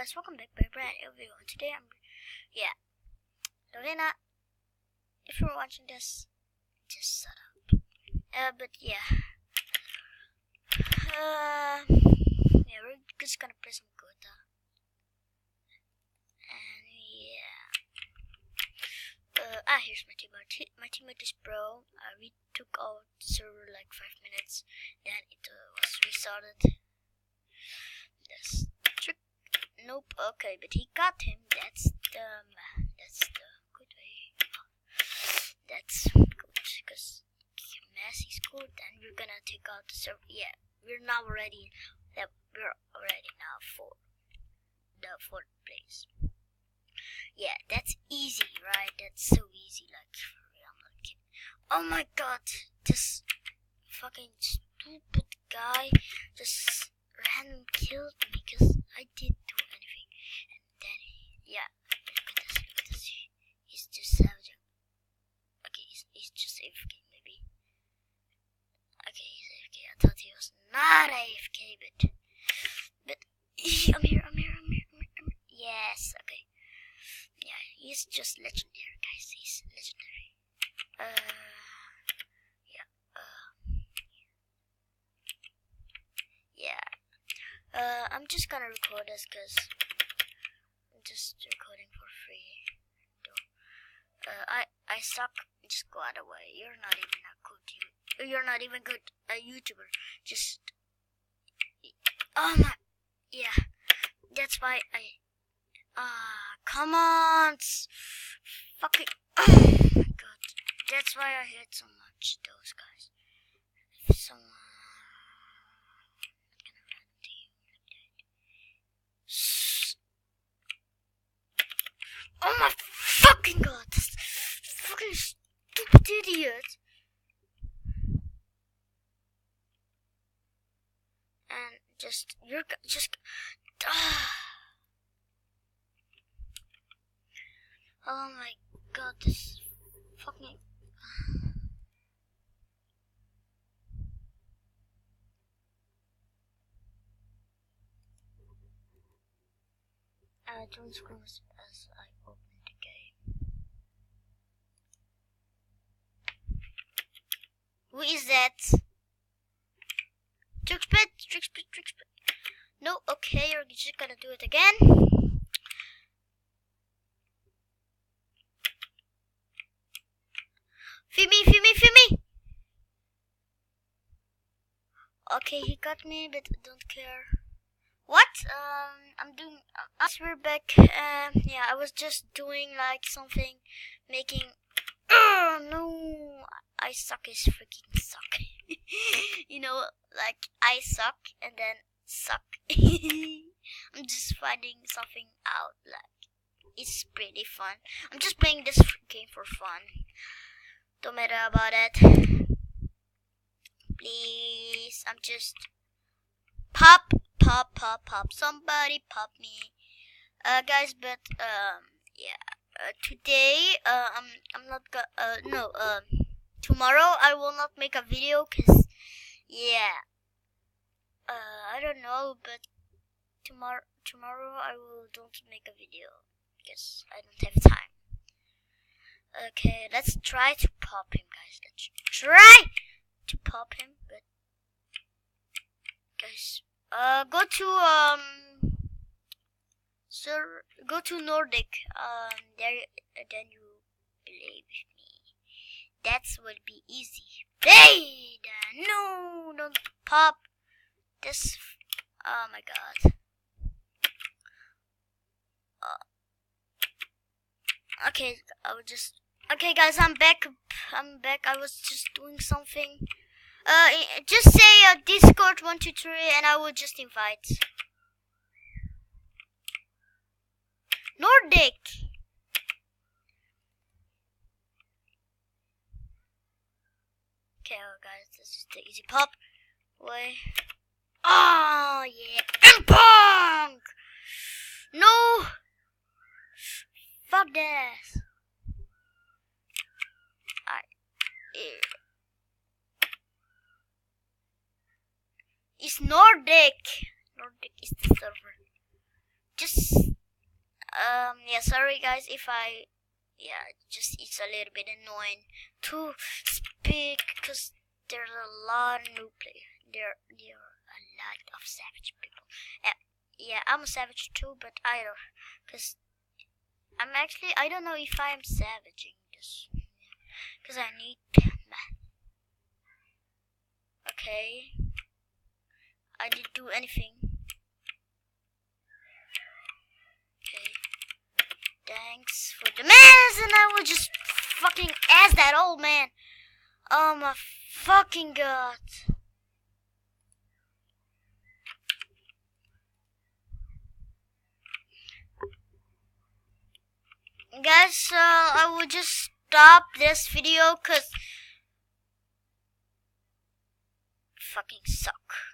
guys, welcome back by brand new video. Today Lorena, if you're watching this, just shut up. We're just gonna play some Gota. And here's my teammate. My teammate is Bro. We took out the server like 5 minutes, then it was restarted. That's trick. Nope. Okay, but he got him. That's the good way. That's good because Messi's good, and we're gonna take out the server. Yeah, we're now ready. We're already now for the 4th place. Yeah, that's easy, right? That's so easy. Like for real, I'm not kidding. Oh my God, this fucking stupid guy just random killed me because I didn't do anything. And then look at this. He's just savaging. Okay, he's just AFK maybe. Okay, he's AFK. I thought he was not AFK, but I'm here. Yes, okay. Yeah, he's just legendary, guys. He's legendary. I'm just gonna record this because I'm just recording for free. I suck. Just go out of the way. You're not even a good You're not even good a YouTuber. Just that's why come on, fucking oh my God. That's why I hate so much those guys. If someone oh my fucking God, this fucking stupid idiot. And oh my God, this fucking don't scream as I open the game. Who is that? Trick split. No, okay, you're just gonna do it again. Feed me. Okay, he got me, but I don't care. What? We're back. I was just doing like something, making. Oh no, I suck is freaking suck. You know, like I suck and then suck. I'm just finding something out. Like it's pretty fun. I'm just playing this game for fun. Don't matter about it. Please, I'm just pop. Somebody pop me, guys. But today I'm not gonna. Tomorrow I will not make a video because I don't know, but tomorrow I don't make a video because I don't have time. Okay, let's try to pop him, guys. Let's try to pop him, but guys, go to Nordic. Then you believe me. That's will be easy. Hey, no, don't pop this. Oh my God. Okay, okay, guys, I'm back. I was just doing something. Just say Discord 123 and I will just invite Nordic. Okay, guys, this is the easy pop way. Oh yeah, and punk. No, fuck this. It's Nordic. Nordic is the server. just yeah, sorry guys if I just it's a little bit annoying to speak because there's a lot of new players. There are a lot of savage people. Yeah, I'm a savage too, but I don't, because I don't know if I'm savaging this, because I need math. Okay, I didn't do anything. Okay, thanks for the mess, and I will just fucking ask that old man. Oh my fucking god. Guys, I will just stop this video because fucking suck.